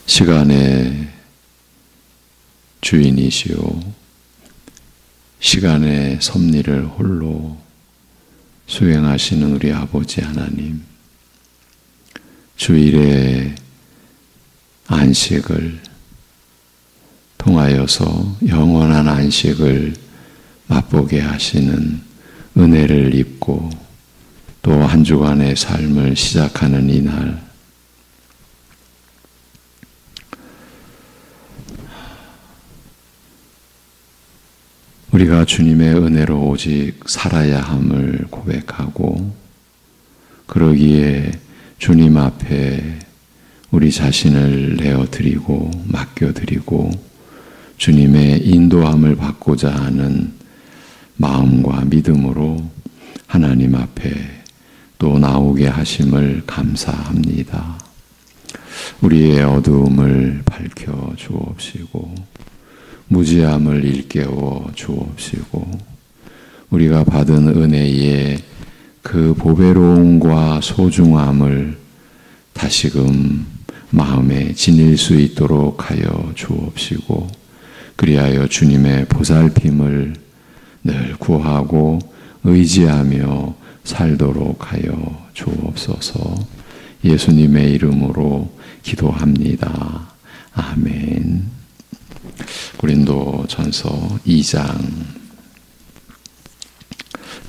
시간의 주인이시오 시간의 섭리를 홀로 수행하시는 우리 아버지 하나님, 주일의 안식을 통하여서 영원한 안식을 맛보게 하시는 은혜를 입고 또 한 주간의 삶을 시작하는 이날, 우리가 주님의 은혜로 오직 살아야 함을 고백하고 그러기에 주님 앞에 우리 자신을 내어드리고 맡겨드리고 주님의 인도함을 받고자 하는 마음과 믿음으로 하나님 앞에 또 나오게 하심을 감사합니다. 우리의 어두움을 밝혀 주옵시고 무지함을 일깨워 주옵시고 우리가 받은 은혜의 그 보배로움과 소중함을 다시금 마음에 지닐 수 있도록 하여 주옵시고 그리하여 주님의 보살핌을 늘 구하고 의지하며 살도록 하여 주옵소서. 예수님의 이름으로 기도합니다. 아멘. 고린도전서 2장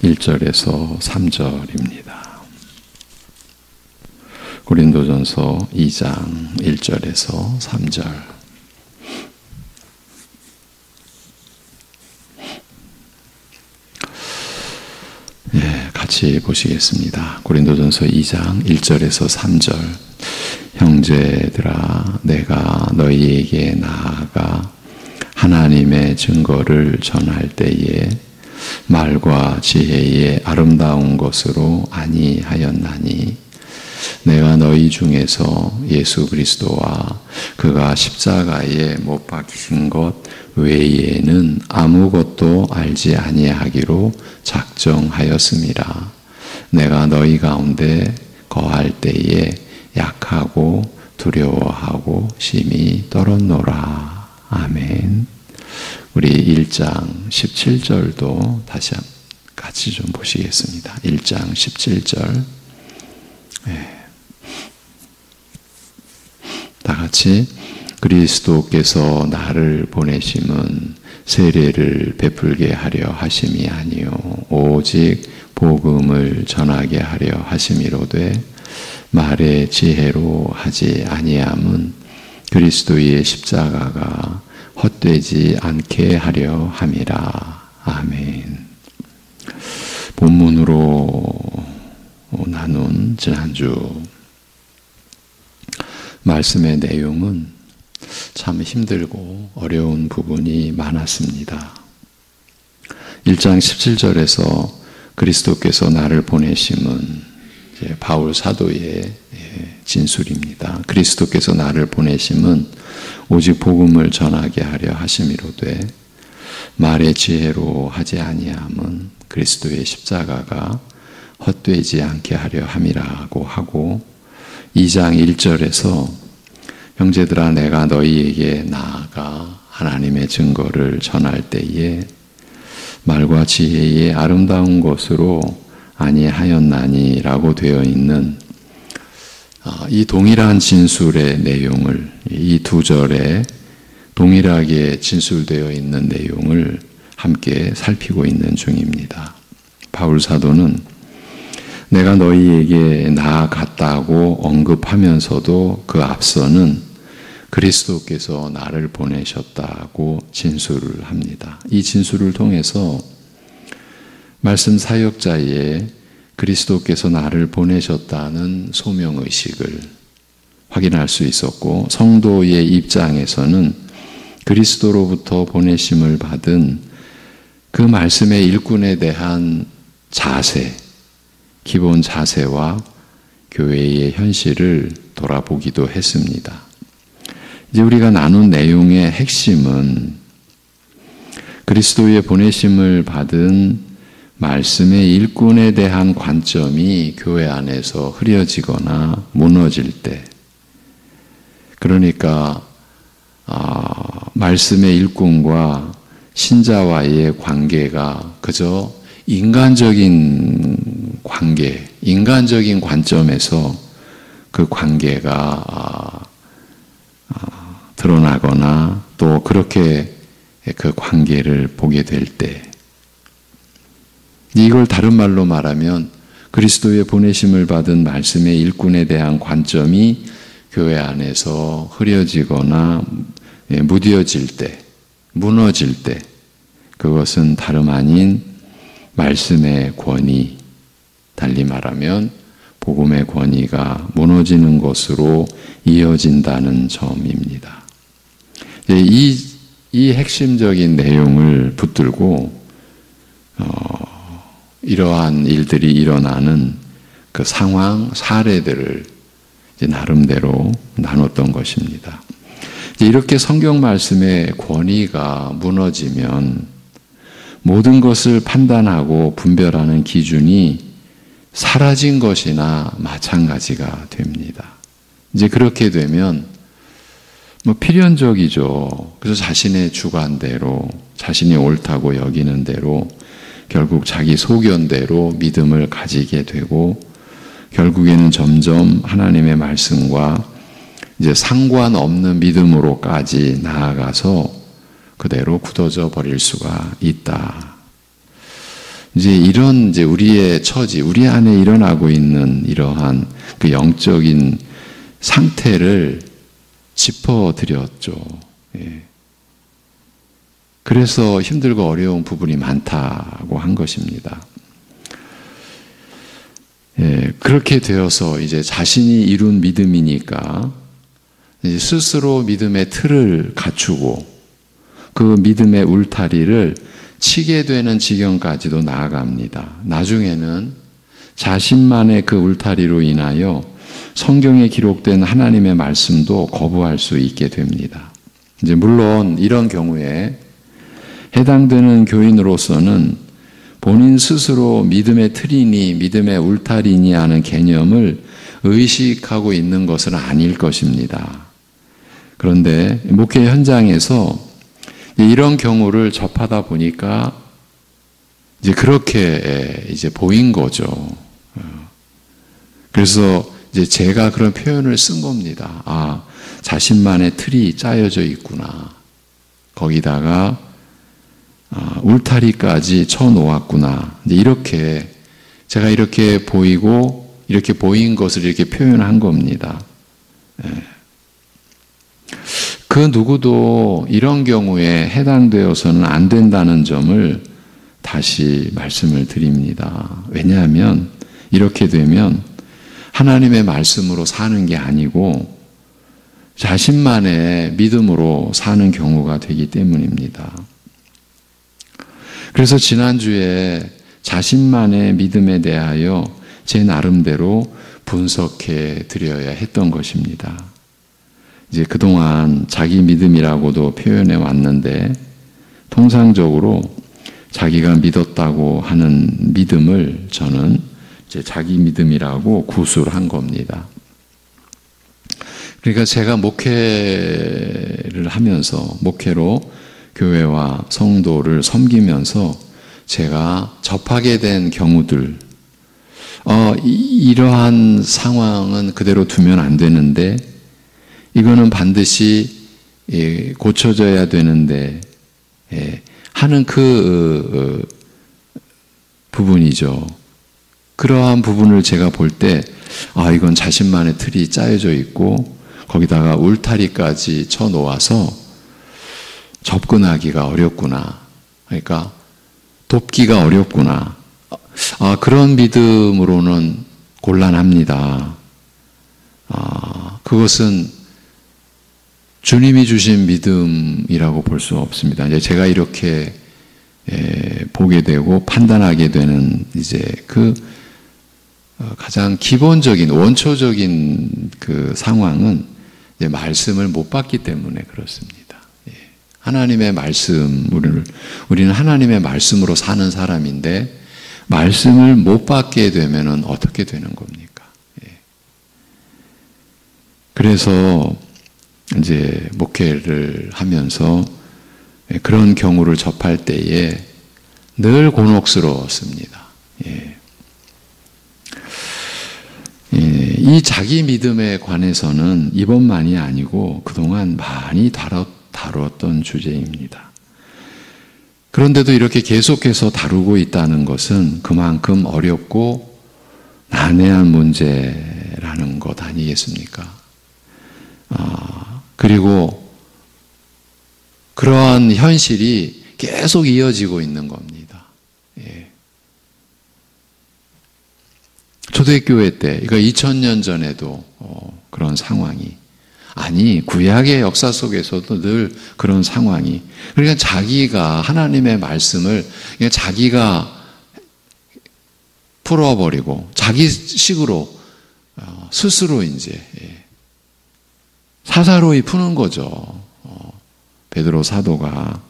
1절에서 3절입니다. 고린도전서 2장 1절에서 3절. 같이 보시겠습니다. 고린도전서 2장 1절에서 3절. 형제들아, 내가 너희에게 나아가 하나님의 증거를 전할 때에 말과 지혜의 아름다운 것으로 아니하였나니 내가 너희 중에서 예수 그리스도와 그가 십자가에 못 박히신 것 외에는 아무것도 알지 아니하기로 작정하였음이라. 내가 너희 가운데 거할 때에 약하고 두려워하고 심히 떨었노라. 아멘. 우리 1장 17절도 다시 같이 좀 보시겠습니다. 1장 17절. 다 같이. 그리스도께서 나를 보내심은 세례를 베풀게 하려 하심이 아니요 오직 복음을 전하게 하려 하심이로되 말의 지혜로 하지 아니함은 그리스도의 십자가가 헛되지 않게 하려 함이라. 아멘. 본문으로 나눈 지난주 말씀의 내용은 참 힘들고 어려운 부분이 많았습니다. 1장 17절에서 그리스도께서 나를 보내심은 바울 사도의 진술입니다. 그리스도께서 나를 보내심은 오직 복음을 전하게 하려 하심이로되 말의 지혜로 하지 아니함은 그리스도의 십자가가 헛되지 않게 하려 함이라고 하고 2장 1절에서 형제들아 내가 너희에게 나아가 하나님의 증거를 전할 때에 말과 지혜의 아름다운 것으로 아니하였나니 라고 되어 있는 이 동일한 진술의 내용을 이 두 절에 동일하게 진술되어 있는 내용을 함께 살피고 있는 중입니다. 바울 사도는 내가 너희에게 나아갔다고 언급하면서도 그 앞서는 그리스도께서 나를 보내셨다고 진술을 합니다. 이 진술을 통해서 말씀 사역자의 그리스도께서 나를 보내셨다는 소명의식을 확인할 수 있었고 성도의 입장에서는 그리스도로부터 보내심을 받은 그 말씀의 일꾼에 대한 자세, 기본 자세와 교회의 현실을 돌아보기도 했습니다. 이제 우리가 나눈 내용의 핵심은 그리스도의 보내심을 받은 말씀의 일꾼에 대한 관점이 교회 안에서 흐려지거나 무너질 때 그러니까 말씀의 일꾼과 신자와의 관계가 그저 인간적인 관계, 인간적인 관점에서 그 관계가 드러나거나 또 그렇게 그 관계를 보게 될 때, 이걸 다른 말로 말하면 그리스도의 보내심을 받은 말씀의 일꾼에 대한 관점이 교회 안에서 흐려지거나 무뎌질 때, 무너질 때, 그것은 다름 아닌 말씀의 권위, 달리 말하면 복음의 권위가 무너지는 것으로 이어진다는 점입니다. 이 핵심적인 내용을 붙들고 이러한 일들이 일어나는 그 상황, 사례들을 나름대로 나눴던 것입니다. 이렇게 성경 말씀의 권위가 무너지면 모든 것을 판단하고 분별하는 기준이 사라진 것이나 마찬가지가 됩니다. 이제 그렇게 되면 필연적이죠. 그래서 자신의 주관대로, 자신이 옳다고 여기는 대로, 결국 자기 소견대로 믿음을 가지게 되고, 결국에는 점점 하나님의 말씀과 이제 상관없는 믿음으로까지 나아가서 그대로 굳어져 버릴 수가 있다. 이제 우리의 처지, 우리 안에 일어나고 있는 이러한 그 영적인 상태를 짚어드렸죠. 예. 그래서 힘들고 어려운 부분이 많다고 한 것입니다. 예, 그렇게 되어서 이제 자신이 이룬 믿음이니까 이제 스스로 믿음의 틀을 갖추고 그 믿음의 울타리를 치게 되는 지경까지도 나아갑니다. 나중에는 자신만의 그 울타리로 인하여 성경에 기록된 하나님의 말씀도 거부할 수 있게 됩니다. 이제 물론 이런 경우에 해당되는 교인으로서는 본인 스스로 믿음의 틀이니 믿음의 울타리니 하는 개념을 의식하고 있는 것은 아닐 것입니다. 그런데 목회 현장에서 이런 경우를 접하다 보니까 이제 그렇게 이제 보인 거죠. 그래서 이제 제가 그런 표현을 쓴 겁니다. 자신만의 틀이 짜여져 있구나. 거기다가 울타리까지 쳐놓았구나. 이제 이렇게 제가 이렇게 보이고 이렇게 보인 것을 이렇게 표현한 겁니다. 그 누구도 이런 경우에 해당되어서는 안 된다는 점을 다시 말씀을 드립니다. 왜냐하면 이렇게 되면 하나님의 말씀으로 사는 게 아니고 자신만의 믿음으로 사는 경우가 되기 때문입니다. 그래서 지난주에 자신만의 믿음에 대하여 제 나름대로 분석해 드려야 했던 것입니다. 이제 그동안 자기 믿음이라고도 표현해 왔는데 통상적으로 자기가 믿었다고 하는 믿음을 저는 이제 자기 믿음이라고 구술을 한 겁니다. 그러니까 제가 목회를 하면서 목회로 교회와 성도를 섬기면서 제가 접하게 된 경우들, 이러한 상황은 그대로 두면 안 되는데 이거는 반드시 고쳐져야 되는데 하는 그 부분이죠. 그러한 부분을 제가 볼 때 이건 자신만의 틀이 짜여져 있고 거기다가 울타리까지 쳐놓아서 접근하기가 어렵구나. 그러니까 돕기가 어렵구나. 그런 믿음으로는 곤란합니다. 그것은 주님이 주신 믿음이라고 볼 수 없습니다. 이제 제가 이렇게 보게 되고 판단하게 되는 이제 그 가장 기본적인 원초적인 그 상황은 이제 말씀을 못 받기 때문에 그렇습니다. 하나님의 말씀, 우리는 하나님의 말씀으로 사는 사람인데 말씀을 못 받게 되면은 어떻게 되는 겁니까? 그래서 이제 목회를 하면서 그런 경우를 접할 때에 늘 곤혹스러웠습니다. 이 자기 믿음에 관해서는 이번만이 아니고 그동안 많이 다뤘던 주제입니다. 그런데도 이렇게 계속해서 다루고 있다는 것은 그만큼 어렵고 난해한 문제라는 것 아니겠습니까? 그리고 그러한 현실이 계속 이어지고 있는 겁니다. 초대교회 때, 그러니까 2000년 전에도 그런 상황이, 아니 구약의 역사 속에서도 늘 그런 상황이, 그러니까 자기가 하나님의 말씀을 그냥 자기가 풀어버리고 자기 식으로 스스로 이제 사사로이 푸는 거죠. 베드로 사도가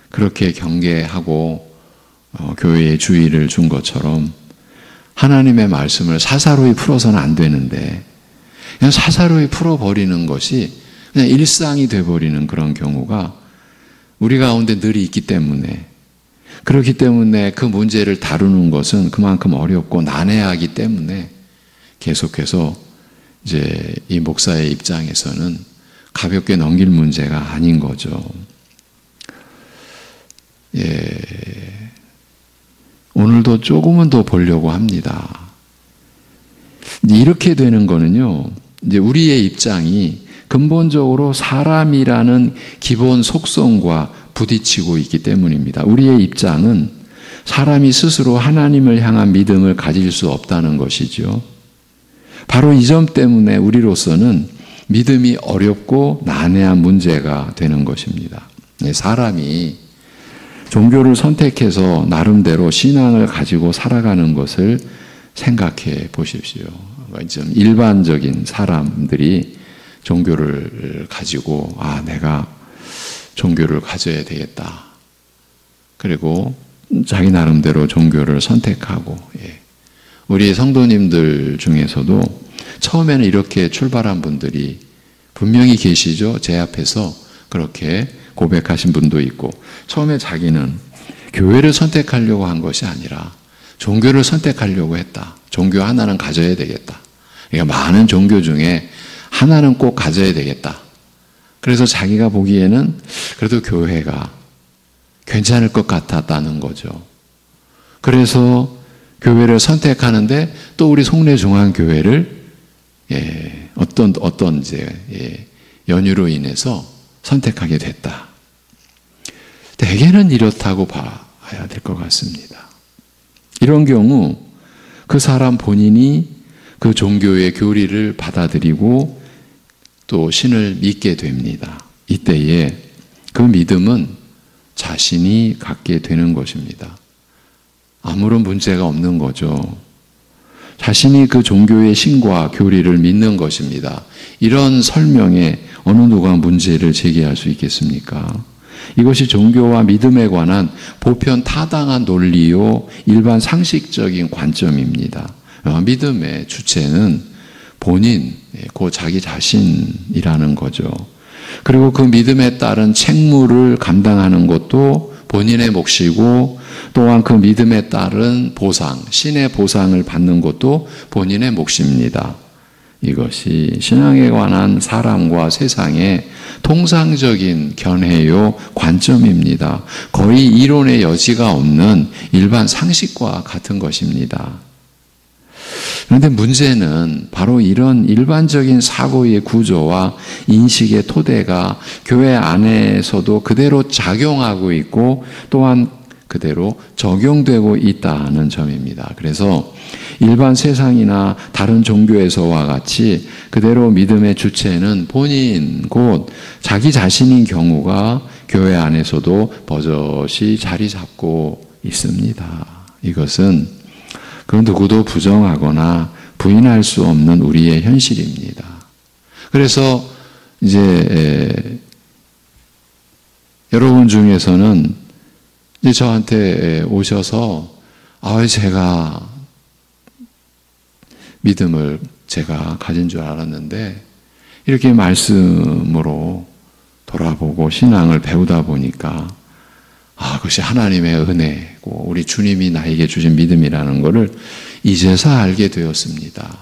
그렇게 경계하고 교회에 주의를 준 것처럼 하나님의 말씀을 사사로이 풀어서는 안 되는데 그냥 사사로이 풀어버리는 것이 그냥 일상이 돼버리는 그런 경우가 우리 가운데 늘 있기 때문에, 그렇기 때문에 그 문제를 다루는 것은 그만큼 어렵고 난해하기 때문에 계속해서 이제 이 목사의 입장에서는 가볍게 넘길 문제가 아닌 거죠. 오늘도 조금은 더 보려고 합니다. 이렇게 되는 거는요, 이제 우리의 입장이 근본적으로 사람이라는 기본 속성과 부딪히고 있기 때문입니다. 우리의 입장은 사람이 스스로 하나님을 향한 믿음을 가질 수 없다는 것이죠. 바로 이 점 때문에 우리로서는 믿음이 어렵고 난해한 문제가 되는 것입니다. 사람이 종교를 선택해서 나름대로 신앙을 가지고 살아가는 것을 생각해 보십시오. 좀 일반적인 사람들이 종교를 가지고 내가 종교를 가져야 되겠다. 그리고 자기 나름대로 종교를 선택하고, 우리 성도님들 중에서도 처음에는 이렇게 출발한 분들이 분명히 계시죠. 제 앞에서 그렇게 고백하신 분도 있고, 처음에 자기는 교회를 선택하려고 한 것이 아니라 종교를 선택하려고 했다. 종교 하나는 가져야 되겠다. 그러니까 많은 종교 중에 하나는 꼭 가져야 되겠다. 그래서 자기가 보기에는 그래도 교회가 괜찮을 것 같았다는 거죠. 그래서 교회를 선택하는데 또 우리 송내중앙교회를 어떤 이제 연유로 인해서 선택하게 됐다. 대개는 이렇다고 봐야 될 것 같습니다. 이런 경우 그 사람 본인이 그 종교의 교리를 받아들이고 또 신을 믿게 됩니다. 이때에 그 믿음은 자신이 갖게 되는 것입니다. 아무런 문제가 없는 거죠. 자신이 그 종교의 신과 교리를 믿는 것입니다. 이런 설명에 어느 누가 문제를 제기할 수 있겠습니까? 이것이 종교와 믿음에 관한 보편 타당한 논리요 일반 상식적인 관점입니다. 믿음의 주체는 본인, 그 자기 자신이라는 거죠. 그리고 그 믿음에 따른 책무를 감당하는 것도 본인의 몫이고, 또한 그 믿음에 따른 보상, 신의 보상을 받는 것도 본인의 몫입니다. 이것이 신앙에 관한 사람과 세상의 통상적인 견해요 관점입니다. 거의 이론의 여지가 없는 일반 상식과 같은 것입니다. 그런데 문제는 바로 이런 일반적인 사고의 구조와 인식의 토대가 교회 안에서도 그대로 작용하고 있고 또한 그대로 적용되고 있다는 점입니다. 그래서 일반 세상이나 다른 종교에서와 같이 그대로 믿음의 주체는 본인, 곧 자기 자신인 경우가 교회 안에서도 버젓이 자리 잡고 있습니다. 이것은 그 누구도 부정하거나 부인할 수 없는 우리의 현실입니다. 그래서 이제 여러분 중에서는 이제 저한테 오셔서 제가 믿음을 제가 가진 줄 알았는데 이렇게 말씀으로 돌아보고 신앙을 배우다 보니까 그것이 하나님의 은혜고 우리 주님이 나에게 주신 믿음이라는 것을 이제서 알게 되었습니다.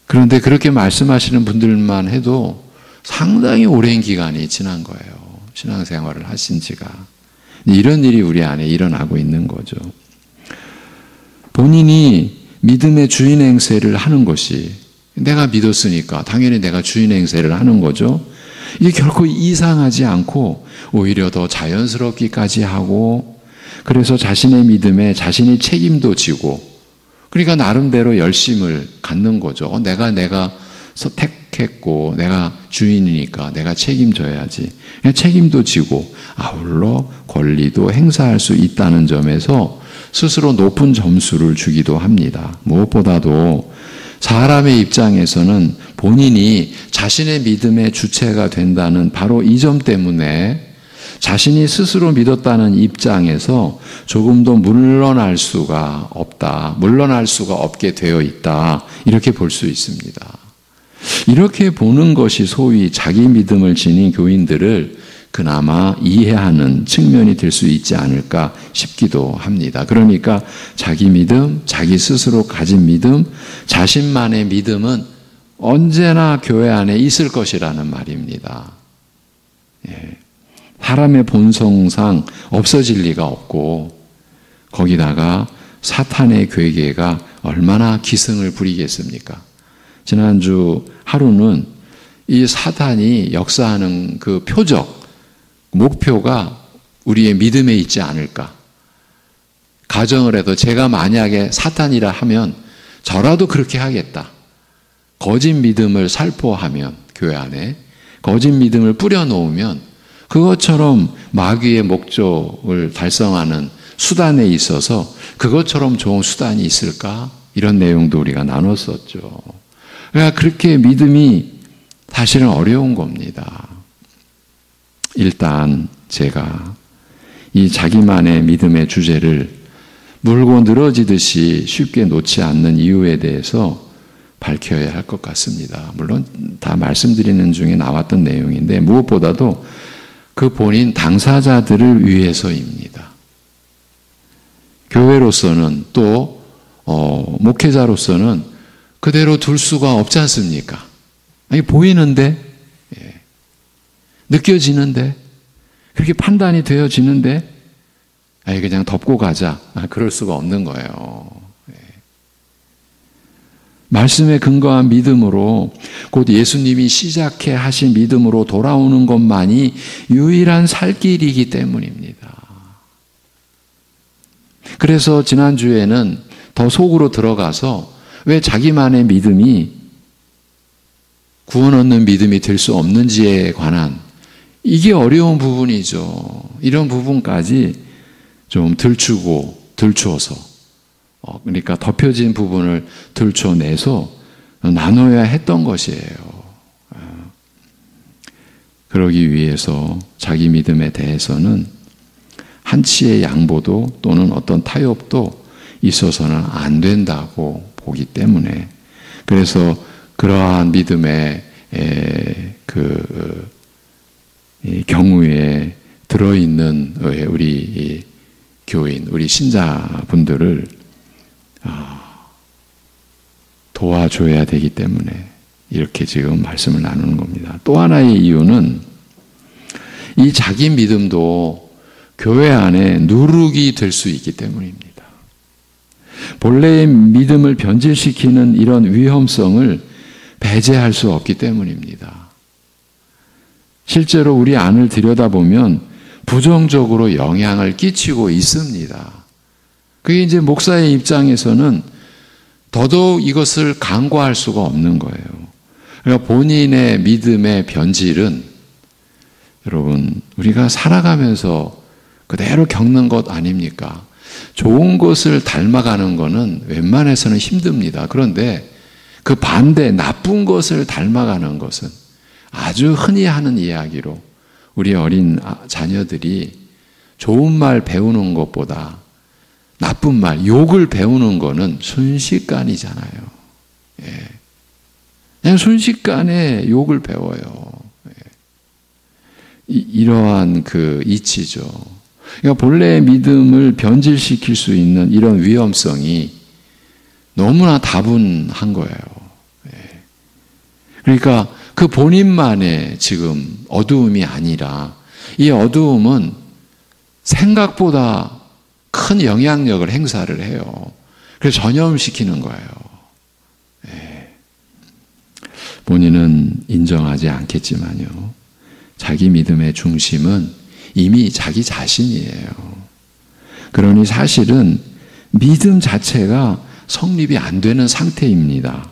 그런데 그렇게 말씀하시는 분들만 해도 상당히 오랜 기간이 지난 거예요. 신앙생활을 하신 지가. 이런 일이 우리 안에 일어나고 있는 거죠. 본인이 믿음의 주인 행세를 하는 것이, 내가 믿었으니까 당연히 내가 주인 행세를 하는 거죠. 이게 결코 이상하지 않고 오히려 더 자연스럽기까지 하고, 그래서 자신의 믿음에 자신이 책임도 지고, 그러니까 나름대로 열심을 갖는 거죠. 내가 택했고 내가 주인이니까 내가 책임져야지. 책임도 지고 아울러 권리도 행사할 수 있다는 점에서 스스로 높은 점수를 주기도 합니다. 무엇보다도 사람의 입장에서는 본인이 자신의 믿음의 주체가 된다는 바로 이 점 때문에 자신이 스스로 믿었다는 입장에서 조금도 물러날 수가 없다. 물러날 수가 없게 되어 있다. 이렇게 볼 수 있습니다. 이렇게 보는 것이 소위 자기 믿음을 지닌 교인들을 그나마 이해하는 측면이 될 수 있지 않을까 싶기도 합니다. 그러니까 자기 믿음, 자기 스스로 가진 믿음, 자신만의 믿음은 언제나 교회 안에 있을 것이라는 말입니다. 사람의 본성상 없어질 리가 없고, 거기다가 사탄의 괴계가 얼마나 기승을 부리겠습니까? 지난주 하루는 이 사탄이 역사하는 그 표적, 목표가 우리의 믿음에 있지 않을까. 가정을 해도 제가 만약에 사탄이라 하면 저라도 그렇게 하겠다. 거짓 믿음을 살포하면, 교회 안에 거짓 믿음을 뿌려놓으면 그것처럼 마귀의 목적을 달성하는 수단에 있어서 그것처럼 좋은 수단이 있을까? 이런 내용도 우리가 나눴었죠. 그러니까 그렇게 믿음이 사실은 어려운 겁니다. 일단 제가 이 자기만의 믿음의 주제를 물고 늘어지듯이 쉽게 놓지 않는 이유에 대해서 밝혀야 할 것 같습니다. 물론 다 말씀드리는 중에 나왔던 내용인데 무엇보다도 그 본인 당사자들을 위해서입니다. 교회로서는 또 목회자로서는 그대로 둘 수가 없지 않습니까? 아니, 보이는데, 느껴지는데, 그렇게 판단이 되어지는데, 그냥 덮고 가자. 그럴 수가 없는 거예요. 말씀에 근거한 믿음으로, 곧 예수님이 시작해 하신 믿음으로 돌아오는 것만이 유일한 살 길이기 때문입니다. 그래서 지난주에는 더 속으로 들어가서 왜 자기만의 믿음이 구원 얻는 믿음이 될 수 없는지에 관한, 이게 어려운 부분이죠. 이런 부분까지 좀 들추어서 그러니까 덮여진 부분을 들춰내서 나눠야 했던 것이에요. 그러기 위해서 자기 믿음에 대해서는 한치의 양보도 또는 어떤 타협도 있어서는 안 된다고 보기 때문에, 그래서 그러한 믿음의 경우에 들어있는 우리 교인, 우리 신자분들을 도와줘야 되기 때문에 이렇게 지금 말씀을 나누는 겁니다. 또 하나의 이유는 이 자기 믿음도 교회 안에 누룩이 될 수 있기 때문입니다. 본래의 믿음을 변질시키는 이런 위험성을 배제할 수 없기 때문입니다. 실제로 우리 안을 들여다보면 부정적으로 영향을 끼치고 있습니다. 그게 이제 목사의 입장에서는 더더욱 이것을 간과할 수가 없는 거예요. 그러니까 본인의 믿음의 변질은 여러분, 우리가 살아가면서 그대로 겪는 것 아닙니까? 좋은 것을 닮아가는 것은 웬만해서는 힘듭니다. 그런데 그 반대 나쁜 것을 닮아가는 것은 아주 흔히 하는 이야기로 우리 어린 자녀들이 좋은 말 배우는 것보다 나쁜 말, 욕을 배우는 거는 순식간이잖아요. 그냥 순식간에 욕을 배워요. 이러한 그 이치죠. 그러니까 본래의 믿음을 변질시킬 수 있는 이런 위험성이 너무나 다분한 거예요. 그러니까 그 본인만의 지금 어두움이 아니라 이 어두움은 생각보다 큰 영향력을 행사를 해요. 그래서 전염시키는 거예요. 본인은 인정하지 않겠지만요. 자기 믿음의 중심은 이미 자기 자신이에요. 그러니 사실은 믿음 자체가 성립이 안 되는 상태입니다.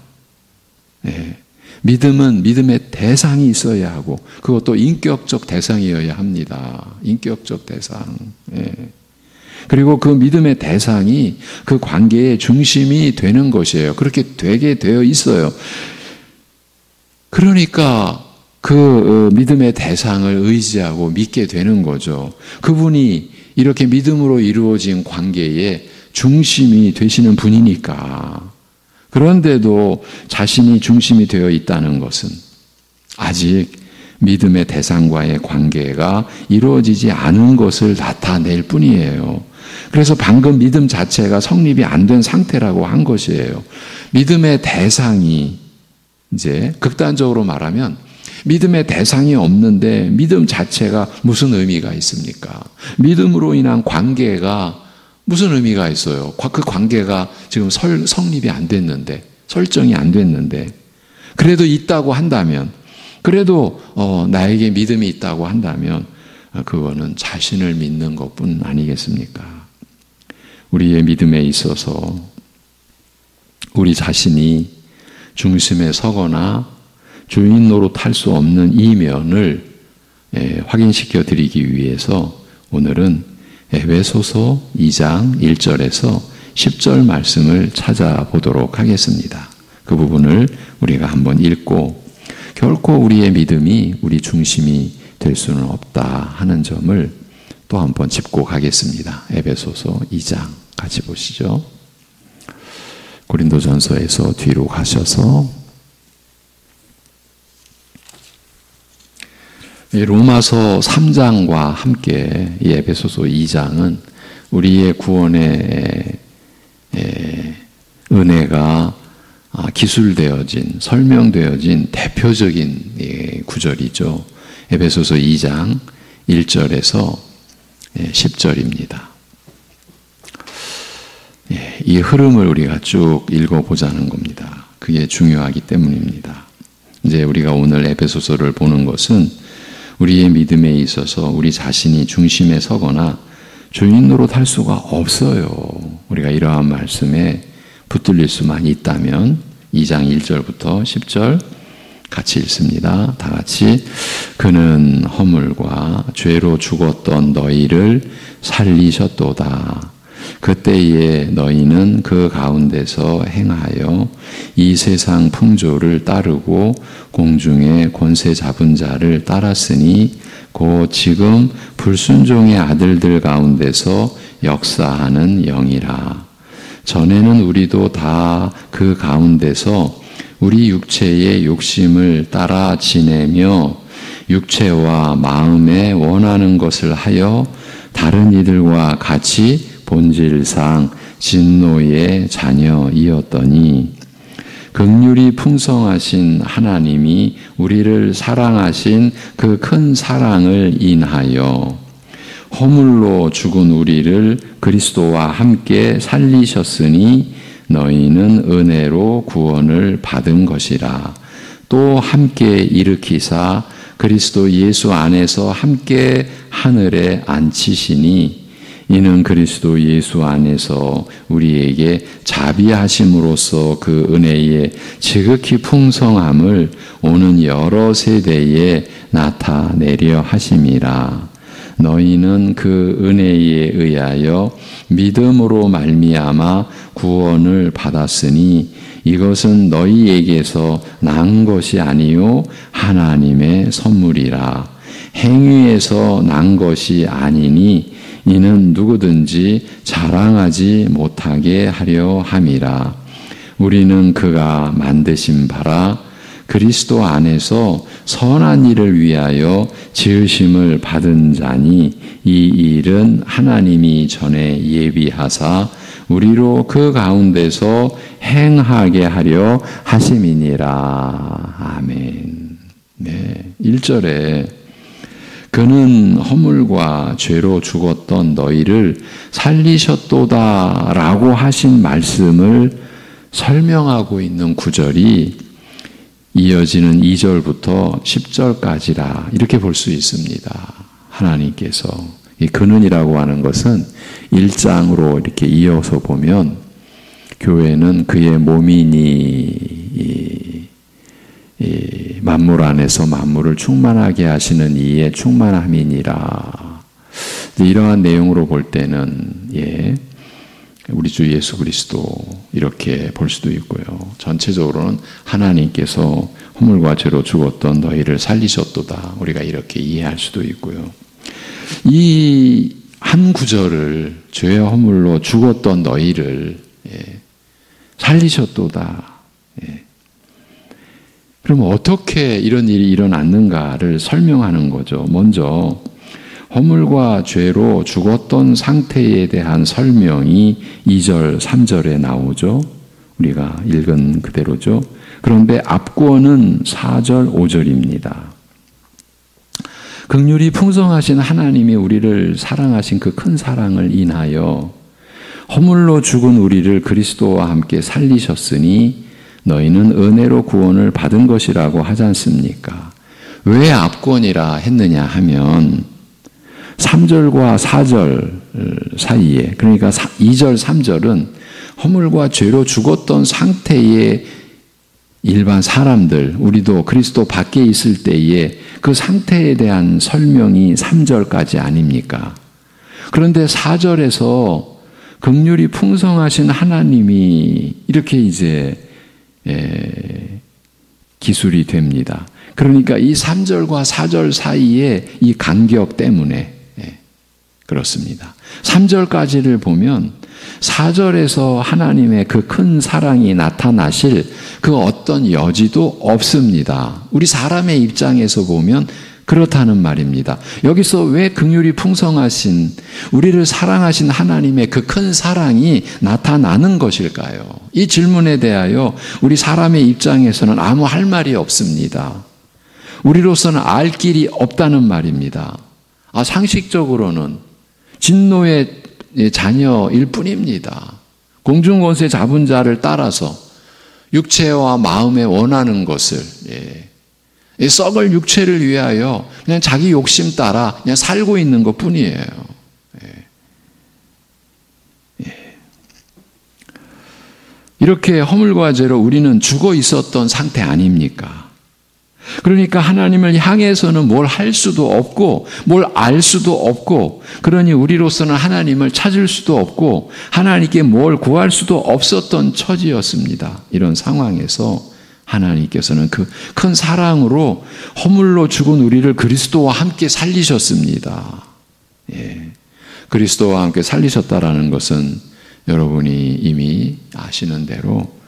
믿음은 믿음의 대상이 있어야 하고 그것도 인격적 대상이어야 합니다. 인격적 대상. 그리고 그 믿음의 대상이 그 관계의 중심이 되는 것이에요. 그렇게 되게 되어 있어요. 그러니까 그 믿음의 대상을 의지하고 믿게 되는 거죠. 그분이 이렇게 믿음으로 이루어진 관계의 중심이 되시는 분이니까. 그런데도 자신이 중심이 되어 있다는 것은 아직 믿음의 대상과의 관계가 이루어지지 않은 것을 나타낼 뿐이에요. 그래서 방금 믿음 자체가 성립이 안 된 상태라고 한 것이에요. 믿음의 대상이 이제 극단적으로 말하면 믿음의 대상이 없는데 믿음 자체가 무슨 의미가 있습니까? 믿음으로 인한 관계가 무슨 의미가 있어요? 그 관계가 지금 성립이 안 됐는데, 설정이 안 됐는데, 그래도 있다고 한다면, 그래도 나에게 믿음이 있다고 한다면 그거는 자신을 믿는 것뿐 아니겠습니까? 우리의 믿음에 있어서 우리 자신이 중심에 서거나 주인 노릇할 수 없는 이면을 확인시켜 드리기 위해서 오늘은 에베소서 2장 1절에서 10절 말씀을 찾아보도록 하겠습니다. 그 부분을 우리가 한번 읽고 결코 우리의 믿음이 우리 중심이 될 수는 없다 하는 점을 또 한번 짚고 가겠습니다. 에베소서 2장 같이 보시죠. 고린도전서에서 뒤로 가셔서 로마서 3장과 함께 이 에베소서 2장은 우리의 구원의 은혜가 기술되어진, 설명되어진 대표적인 구절이죠. 에베소서 2장 1절에서 10절입니다. 이 흐름을 우리가 쭉 읽어보자는 겁니다. 그게 중요하기 때문입니다. 이제 우리가 오늘 에베소서를 보는 것은 우리의 믿음에 있어서 우리 자신이 중심에 서거나 주인 노릇할 수가 없어요. 우리가 이러한 말씀에 붙들릴 수만 있다면 2장 1절부터 10절 같이 읽습니다. 다 같이. 그는 허물과 죄로 죽었던 너희를 살리셨도다. 그때에 너희는 그 가운데서 행하여 이 세상 풍조를 따르고 공중의 권세 잡은 자를 따랐으니 곧 지금 불순종의 아들들 가운데서 역사하는 영이라. 전에는 우리도 다 그 가운데서 우리 육체의 욕심을 따라 지내며 육체와 마음에 원하는 것을 하여 다른 이들과 같이 본질상 진노의 자녀이었더니 긍휼이 풍성하신 하나님이 우리를 사랑하신 그 큰 사랑을 인하여 허물로 죽은 우리를 그리스도와 함께 살리셨으니 너희는 은혜로 구원을 받은 것이라. 또 함께 일으키사 그리스도 예수 안에서 함께 하늘에 앉히시니 이는 그리스도 예수 안에서 우리에게 자비하심으로써 그 은혜의 지극히 풍성함을 오는 여러 세대에 나타내려 하심이라. 너희는 그 은혜에 의하여 믿음으로 말미암아 구원을 받았으니 이것은 너희에게서 난 것이 아니요 하나님의 선물이라. 행위에서 난 것이 아니니 이는 누구든지 자랑하지 못하게 하려 함이라. 우리는 그가 만드신 바라 그리스도 안에서 선한 일을 위하여 지으심을 받은 자니 이 일은 하나님이 전에 예비하사 우리로 그 가운데서 행하게 하려 하심이니라. 아멘. 네, 1절에 그는 허물과 죄로 죽었던 너희를 살리셨도다 라고 하신 말씀을 설명하고 있는 구절이 이어지는 2절부터 10절까지라 이렇게 볼 수 있습니다. 하나님께서 이 그는이라고 하는 것은 1장으로 이렇게 이어서 보면 교회는 그의 몸이니 이 만물 안에서 만물을 충만하게 하시는 이의 충만함이니라. 이러한 내용으로 볼 때는 우리 주 예수 그리스도 이렇게 볼 수도 있고요. 전체적으로는 하나님께서 허물과 죄로 죽었던 너희를 살리셨도다. 우리가 이렇게 이해할 수도 있고요. 이 한 구절을 죄와 허물로 죽었던 너희를 살리셨도다. 그럼 어떻게 이런 일이 일어났는가를 설명하는 거죠. 먼저 허물과 죄로 죽었던 상태에 대한 설명이 2절, 3절에 나오죠. 우리가 읽은 그대로죠. 그런데 앞권은 4절, 5절입니다. 긍휼이 풍성하신 하나님이 우리를 사랑하신 그 큰 사랑을 인하여 허물로 죽은 우리를 그리스도와 함께 살리셨으니 너희는 은혜로 구원을 받은 것이라고 하지 않습니까? 왜 앞권이라 했느냐 하면 3절과 4절 사이에, 그러니까 2절, 3절은 허물과 죄로 죽었던 상태의 일반 사람들, 우리도 그리스도 밖에 있을 때에 그 상태에 대한 설명이 3절까지 아닙니까? 그런데 4절에서 긍휼이 풍성하신 하나님이 이렇게 이제 기술이 됩니다. 그러니까 이 3절과 4절 사이에 이 간격 때문에 그렇습니다. 3절까지를 보면 4절에서 하나님의 그 큰 사랑이 나타나실 그 어떤 여지도 없습니다. 우리 사람의 입장에서 보면 그렇다는 말입니다. 여기서 왜 긍휼이 풍성하신 우리를 사랑하신 하나님의 그 큰 사랑이 나타나는 것일까요? 이 질문에 대하여 우리 사람의 입장에서는 아무 할 말이 없습니다. 우리로서는 알 길이 없다는 말입니다. 상식적으로는 진노의 자녀일 뿐입니다. 공중권세 잡은 자를 따라서 육체와 마음에 원하는 것을 썩을 육체를 위하여 그냥 자기 욕심 따라 그냥 살고 있는 것 뿐이에요. 이렇게 허물과 죄로 우리는 죽어 있었던 상태 아닙니까? 그러니까 하나님을 향해서는 뭘 할 수도 없고 뭘 알 수도 없고 그러니 우리로서는 하나님을 찾을 수도 없고 하나님께 뭘 구할 수도 없었던 처지였습니다. 이런 상황에서 하나님께서는 그 큰 사랑으로 허물로 죽은 우리를 그리스도와 함께 살리셨습니다. 그리스도와 함께 살리셨다라는 것은 여러분이 이미 아시는 대로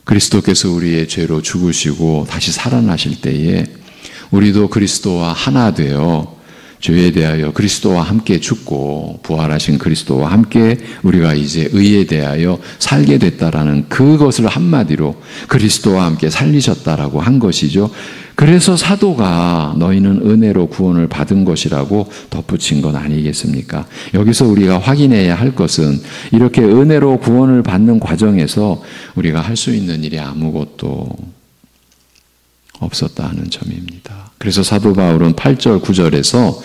그리스도께서 우리의 죄로 죽으시고 다시 살아나실 때에 우리도 그리스도와 하나 되어 죄에 대하여 그리스도와 함께 죽고 부활하신 그리스도와 함께 우리가 이제 의에 대하여 살게 됐다라는 그것을 한마디로 그리스도와 함께 살리셨다라고 한 것이죠. 그래서 사도가 너희는 은혜로 구원을 받은 것이라고 덧붙인 건 아니겠습니까? 여기서 우리가 확인해야 할 것은 이렇게 은혜로 구원을 받는 과정에서 우리가 할 수 있는 일이 아무것도 없었다는 점입니다. 그래서 사도 바울은 8절 9절에서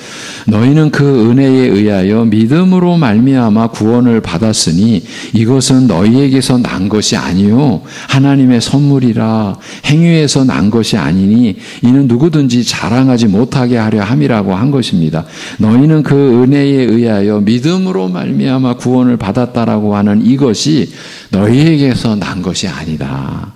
너희는 그 은혜에 의하여 믿음으로 말미암아 구원을 받았으니 이것은 너희에게서 난 것이 아니요 하나님의 선물이라 행위에서 난 것이 아니니 이는 누구든지 자랑하지 못하게 하려 함이라고 한 것입니다. 너희는 그 은혜에 의하여 믿음으로 말미암아 구원을 받았다라고 하는 이것이 너희에게서 난 것이 아니다.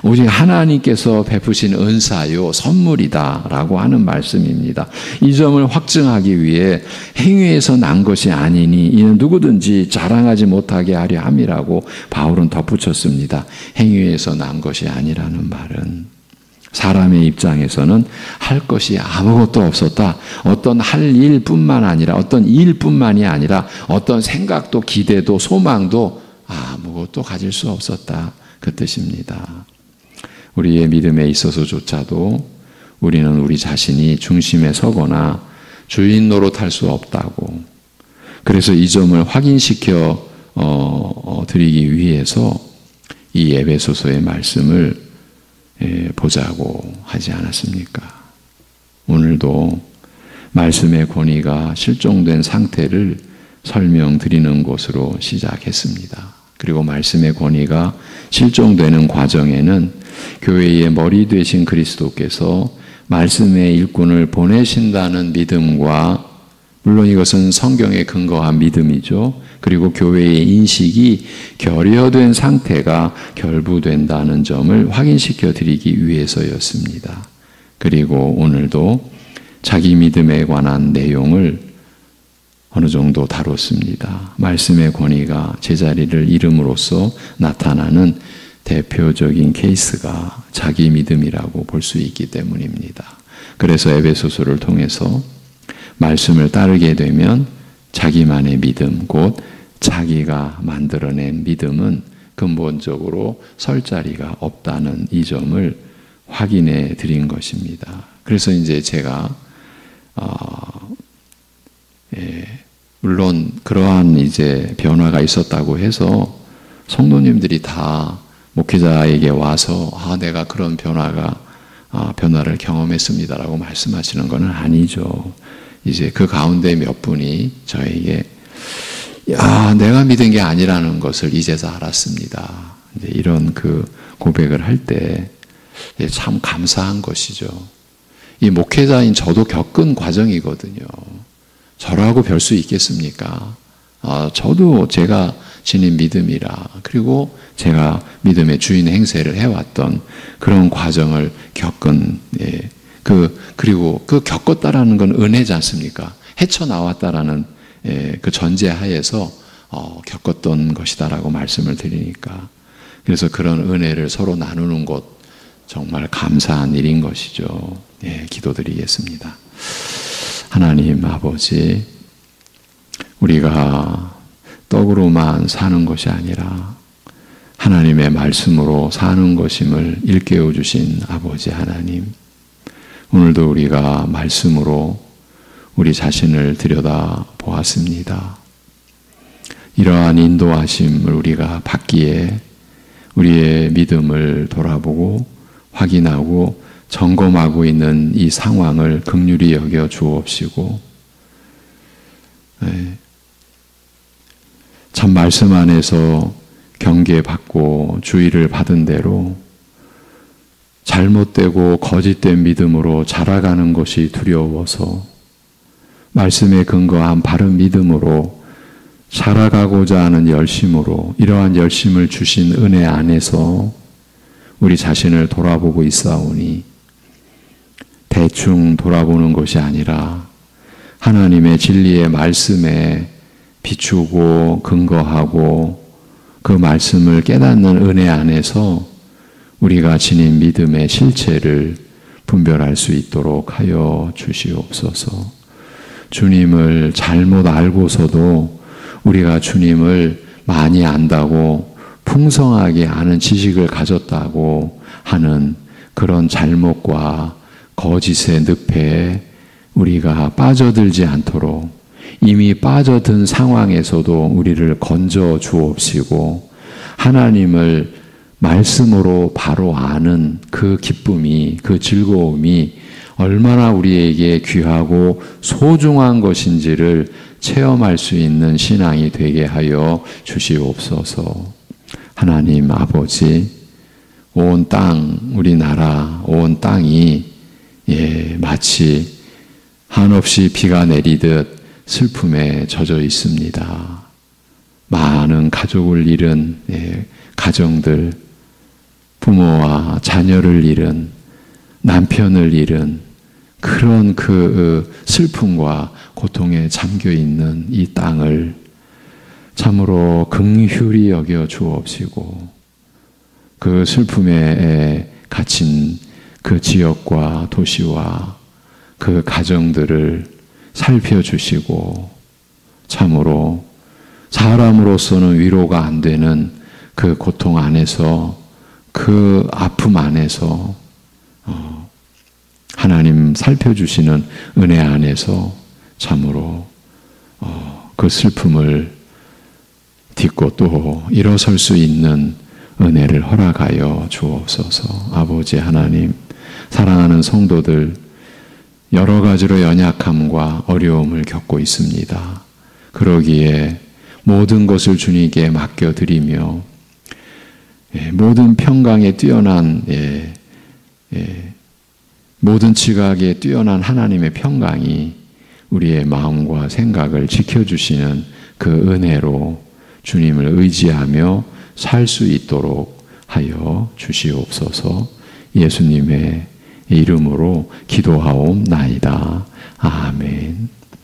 오직 하나님께서 베푸신 은사요 선물이다라고 하는 말씀입니다. 이 점을 확증하기 위해 행위에서 난 것이 아니니 이는 누구든지 자랑하지 못하게 하려 함이라고 바울은 덧붙였습니다. 행위에서 난 것이 아니라는 말은 사람의 입장에서는 할 것이 아무것도 없었다. 어떤 할 일뿐만 아니라 어떤 일뿐만이 아니라 어떤 생각도 기대도 소망도 아무것도 가질 수 없었다. 그 뜻입니다. 우리의 믿음에 있어서조차도 우리는 우리 자신이 중심에 서거나 주인 노릇할 수 없다고. 그래서 이 점을 확인시켜 드리기 위해서 이 에베소서의 말씀을 보자고 하지 않았습니까? 오늘도 말씀의 권위가 실종된 상태를 설명드리는 것으로 시작했습니다. 그리고 말씀의 권위가 실종되는 과정에는 교회의 머리 되신 그리스도께서 말씀의 일꾼을 보내신다는 믿음과, 물론 이것은 성경에 근거한 믿음이죠. 그리고 교회의 인식이 결여된 상태가 결부된다는 점을 확인시켜 드리기 위해서였습니다. 그리고 오늘도 자기 믿음에 관한 내용을 어느 정도 다뤘습니다. 말씀의 권위가 제자리를 잃음으로써 나타나는 대표적인 케이스가 자기 믿음이라고 볼 수 있기 때문입니다. 그래서 에베소서를 통해서 말씀을 따르게 되면 자기만의 믿음, 곧 자기가 만들어낸 믿음은 근본적으로 설 자리가 없다는 이 점을 확인해 드린 것입니다. 그래서 이제 제가 물론 그러한 이제 변화가 있었다고 해서 성도님들이 다 목회자에게 와서 내가 그런 변화를 경험했습니다라고 말씀하시는 것은 아니죠. 이제 그 가운데 몇 분이 저에게 내가 믿은 게 아니라는 것을 이제서 알았습니다. 이제 이런 그 고백을 할 때 참 감사한 것이죠. 이 목회자인 저도 겪은 과정이거든요. 저라고 별 수 있겠습니까? 저도 제가 지닌 믿음이라, 그리고 제가 믿음의 주인 행세를 해왔던 그런 과정을 겪은, 그리고 그 겪었다라는 건 은혜지 않습니까? 헤쳐나왔다라는 그 전제하에서 겪었던 것이다라고 말씀을 드리니까, 그래서 그런 은혜를 서로 나누는 것 정말 감사한 일인 것이죠. 기도드리겠습니다. 하나님 아버지, 우리가 떡으로만 사는 것이 아니라 하나님의 말씀으로 사는 것임을 일깨워 주신 아버지 하나님, 오늘도 우리가 말씀으로 우리 자신을 들여다 보았습니다. 이러한 인도하심을 우리가 받기에 우리의 믿음을 돌아보고 확인하고 점검하고 있는 이 상황을 긍휼히 여겨 주옵시고, 참 말씀 안에서 경계받고 주의를 받은 대로 잘못되고 거짓된 믿음으로 자라가는 것이 두려워서 말씀에 근거한 바른 믿음으로 자라가고자 하는 열심으로, 이러한 열심을 주신 은혜 안에서 우리 자신을 돌아보고 있사오니, 대충 돌아보는 것이 아니라 하나님의 진리의 말씀에 비추고 근거하고 그 말씀을 깨닫는 은혜 안에서 우리가 지닌 믿음의 실체를 분별할 수 있도록 하여 주시옵소서. 주님을 잘못 알고서도 우리가 주님을 많이 안다고 풍성하게 아는 지식을 가졌다고 하는 그런 잘못과 거짓의 늪에 우리가 빠져들지 않도록 이미 빠져든 상황에서도 우리를 건져 주옵시고, 하나님을 말씀으로 바로 아는 그 기쁨이, 그 즐거움이 얼마나 우리에게 귀하고 소중한 것인지를 체험할 수 있는 신앙이 되게 하여 주시옵소서. 하나님 아버지, 온 땅, 우리나라 온 땅이 마치 한없이 비가 내리듯 슬픔에 젖어 있습니다. 많은 가족을 잃은 가정들, 부모와 자녀를 잃은, 남편을 잃은 그런 그 슬픔과 고통에 잠겨 있는 이 땅을 참으로 긍휼히 여겨 주옵시고, 그 슬픔에 갇힌 그 지역과 도시와 그 가정들을 살펴주시고 참으로 사람으로서는 위로가 안 되는 그 고통 안에서 그 아픔 안에서 하나님 살펴주시는 은혜 안에서 참으로 그 슬픔을 딛고 또 일어설 수 있는 은혜를 허락하여 주옵소서. 아버지 하나님, 사랑하는 성도들 여러 가지로 연약함과 어려움을 겪고 있습니다. 그러기에 모든 것을 주님께 맡겨드리며 모든 평강에 뛰어난 모든 지각에 뛰어난 하나님의 평강이 우리의 마음과 생각을 지켜주시는 그 은혜로 주님을 의지하며 살 수 있도록 하여 주시옵소서. 예수님의 이름으로 기도하옵나이다. 아멘.